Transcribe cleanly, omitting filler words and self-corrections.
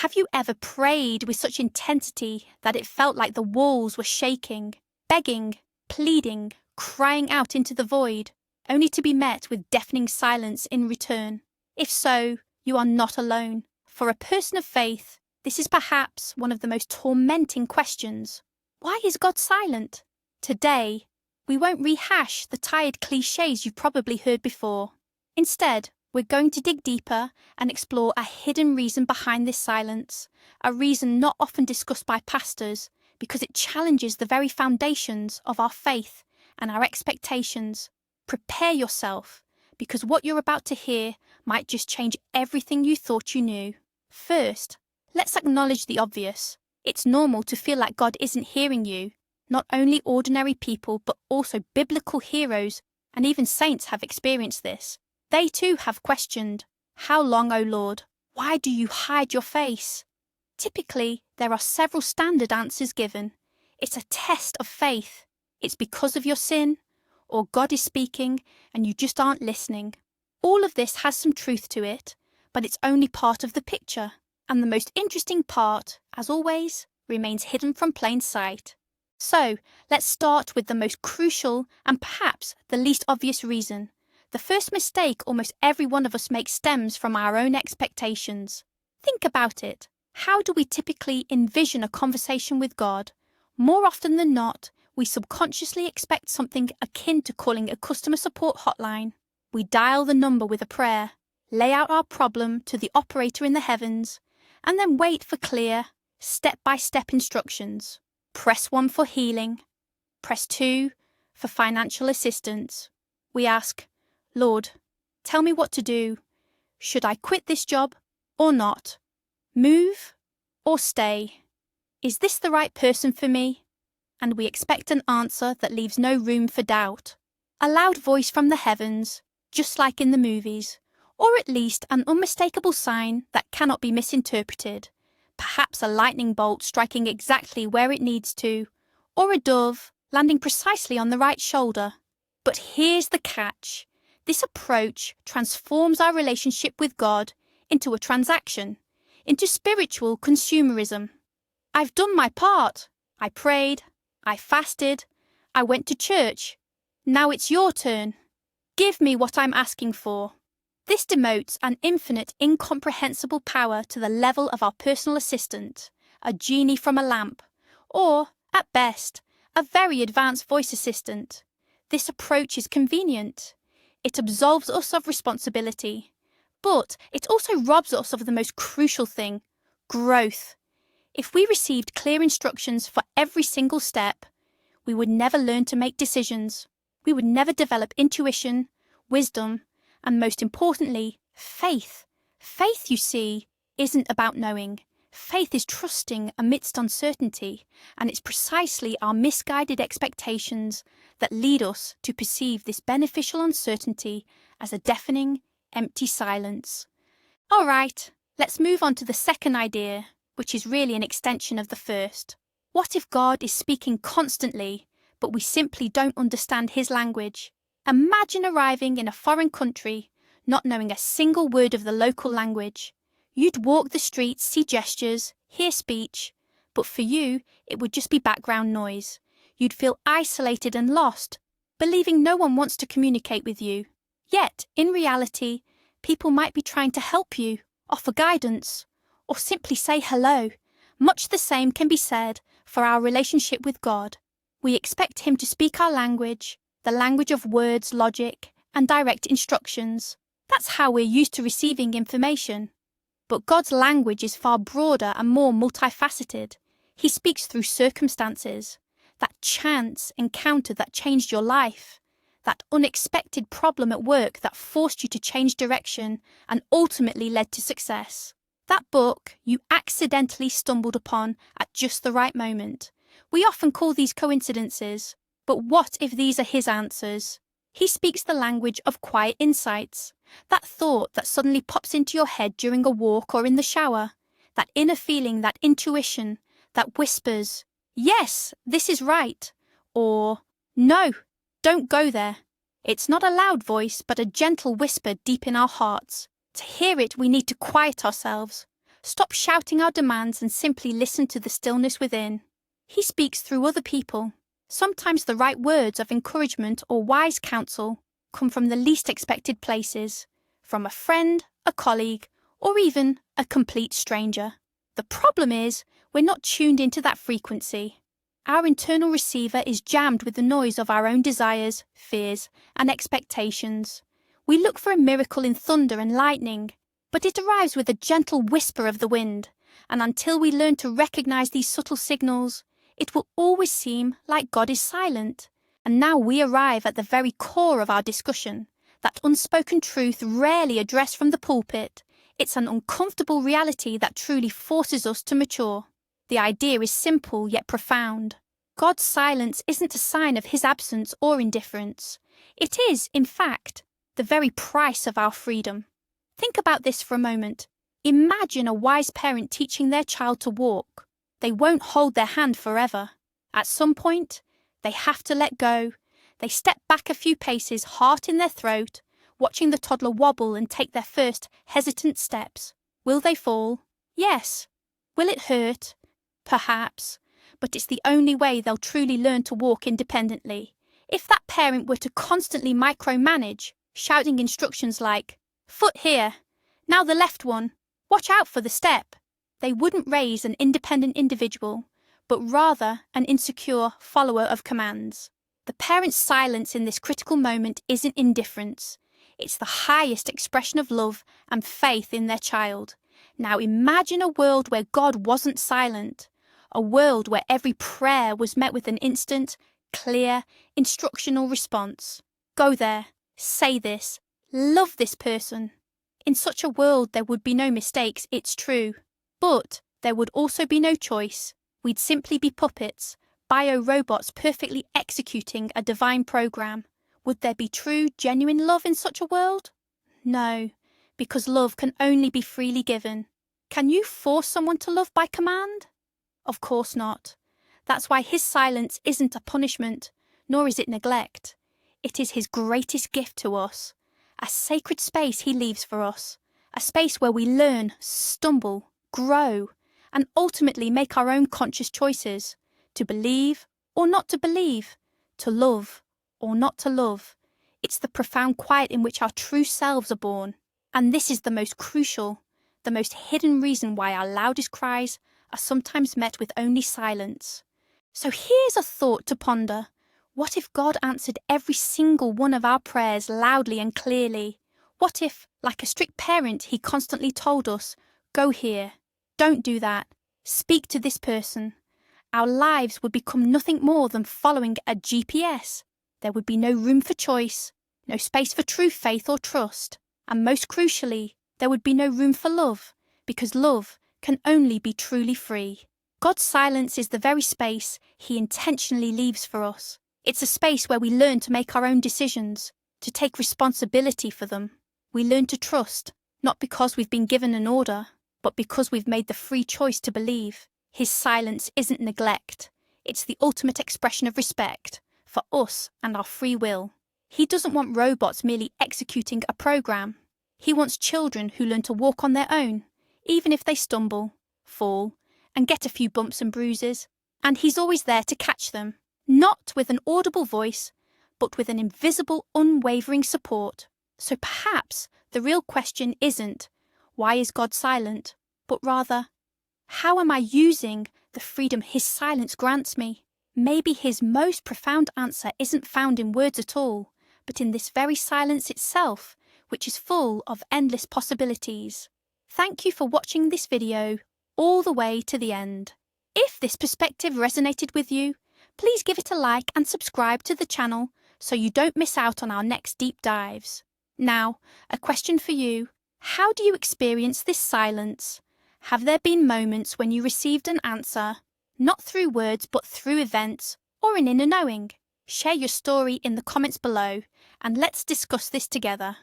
Have you ever prayed with such intensity that it felt like the walls were shaking, begging, pleading, crying out into the void, only to be met with deafening silence in return? If so, you are not alone. For a person of faith, this is perhaps one of the most tormenting questions. Why is God silent? Today, we won't rehash the tired cliches you've probably heard before. Instead, we're going to dig deeper and explore a hidden reason behind this silence, a reason not often discussed by pastors because it challenges the very foundations of our faith and our expectations. Prepare yourself, because what you're about to hear might just change everything you thought you knew. First, let's acknowledge the obvious. It's normal to feel like God isn't hearing you. Not only ordinary people, but also biblical heroes and even saints have experienced this. They too have questioned, "How long, O Lord? Why do you hide your face?" Typically, there are several standard answers given. It's a test of faith. It's because of your sin, or God is speaking and you just aren't listening. All of this has some truth to it, but it's only part of the picture. And the most interesting part, as always, remains hidden from plain sight. So, let's start with the most crucial and perhaps the least obvious reason. The first mistake almost every one of us makes stems from our own expectations. Think about it. How do we typically envision a conversation with God? More often than not, we subconsciously expect something akin to calling a customer support hotline. We dial the number with a prayer, lay out our problem to the operator in the heavens, and then wait for clear, step-by-step instructions. Press 1 for healing. Press 2 for financial assistance. We ask, "Lord, tell me what to do. Should I quit this job or not? Move or stay? Is this the right person for me?" And we expect an answer that leaves no room for doubt. A loud voice from the heavens, just like in the movies, or at least an unmistakable sign that cannot be misinterpreted. Perhaps a lightning bolt striking exactly where it needs to, or a dove landing precisely on the right shoulder. But here's the catch. This approach transforms our relationship with God into a transaction, into spiritual consumerism. I've done my part. I prayed. I fasted. I went to church. Now it's your turn. Give me what I'm asking for. This demotes an infinite, incomprehensible power to the level of our personal assistant, a genie from a lamp, or, at best, a very advanced voice assistant. This approach is convenient. It absolves us of responsibility, but it also robs us of the most crucial thing, growth. If we received clear instructions for every single step, we would never learn to make decisions. We would never develop intuition, wisdom, and most importantly, faith. Faith, you see, isn't about knowing. Faith is trusting amidst uncertainty, and it's precisely our misguided expectations that lead us to perceive this beneficial uncertainty as a deafening, empty silence. All right, let's move on to the second idea, which is really an extension of the first. What if God is speaking constantly, but we simply don't understand his language? Imagine arriving in a foreign country, not knowing a single word of the local language. You'd walk the streets, see gestures, hear speech, but for you, it would just be background noise. You'd feel isolated and lost, believing no one wants to communicate with you. Yet, in reality, people might be trying to help you, offer guidance, or simply say hello. Much the same can be said for our relationship with God. We expect him to speak our language, the language of words, logic, and direct instructions. That's how we're used to receiving information. But God's language is far broader and more multifaceted. He speaks through circumstances. That chance encounter that changed your life. That unexpected problem at work that forced you to change direction and ultimately led to success. That book you accidentally stumbled upon at just the right moment. We often call these coincidences. But what if these are his answers? He speaks the language of quiet insights. That thought that suddenly pops into your head during a walk or in the shower. That inner feeling, that intuition, that whispers, "Yes, this is right," or "No, don't go there." It's not a loud voice, but a gentle whisper deep in our hearts. To hear it, we need to quiet ourselves, Stop shouting our demands and simply listen to the stillness within. He speaks through other people. Sometimes the right words of encouragement or wise counsel come from the least expected places, from a friend, a colleague, or even a complete stranger. The problem is, we're not tuned into that frequency. Our internal receiver is jammed with the noise of our own desires, fears, and expectations. We look for a miracle in thunder and lightning, but it arrives with a gentle whisper of the wind, and until we learn to recognize these subtle signals, it will always seem like God is silent. And now we arrive at the very core of our discussion, that unspoken truth rarely addressed from the pulpit. It's an uncomfortable reality that truly forces us to mature. The idea is simple yet profound. God's silence isn't a sign of his absence or indifference. It is, in fact, the very price of our freedom. Think about this for a moment. Imagine a wise parent teaching their child to walk. They won't hold their hand forever. At some point, they have to let go. They step back a few paces, heart in their throat, watching the toddler wobble and take their first hesitant steps. Will they fall? Yes. Will it hurt? Perhaps. But it's the only way they'll truly learn to walk independently. If that parent were to constantly micromanage, shouting instructions like, "Foot here, now the left one, watch out for the step," they wouldn't raise an independent individual, but rather an insecure follower of commands. The parent's silence in this critical moment isn't indifference. It's the highest expression of love and faith in their child. Now imagine a world where God wasn't silent, a world where every prayer was met with an instant, clear, instructional response. Go there, say this, love this person. In such a world there would be no mistakes, it's true. But there would also be no choice. We'd simply be puppets, bio-robots perfectly executing a divine program. Would there be true, genuine love in such a world? No, because love can only be freely given. Can you force someone to love by command? Of course not. That's why his silence isn't a punishment, nor is it neglect. It is his greatest gift to us, a sacred space he leaves for us, a space where we learn, stumble, grow, and ultimately make our own conscious choices, to believe or not to believe, to love or not to love. It's the profound quiet in which our true selves are born. And this is the most crucial, the most hidden reason why our loudest cries are sometimes met with only silence. So here's a thought to ponder. What if God answered every single one of our prayers loudly and clearly? What if, like a strict parent, he constantly told us, "Go here, don't do that, speak to this person"? Our lives would become nothing more than following a GPS. There would be no room for choice, no space for true faith or trust, and most crucially, there would be no room for love, because love can only be truly free. God's silence is the very space he intentionally leaves for us. It's a space where we learn to make our own decisions, to take responsibility for them. We learn to trust, not because we've been given an order, but because we've made the free choice to believe. His silence isn't neglect. It's the ultimate expression of respect for us and our free will. He doesn't want robots merely executing a program. He wants children who learn to walk on their own, even if they stumble, fall, and get a few bumps and bruises. And he's always there to catch them, not with an audible voice, but with an invisible, unwavering support. So perhaps the real question isn't, why is God silent? But rather, how am I using the freedom his silence grants me? Maybe his most profound answer isn't found in words at all, but in this very silence itself, which is full of endless possibilities. Thank you for watching this video all the way to the end. If this perspective resonated with you, please give it a like and subscribe to the channel so you don't miss out on our next deep dives. Now, a question for you. How do you experience this silence? Have there been moments when you received an answer, not through words but through events or an inner knowing? Share your story in the comments below and let's discuss this together.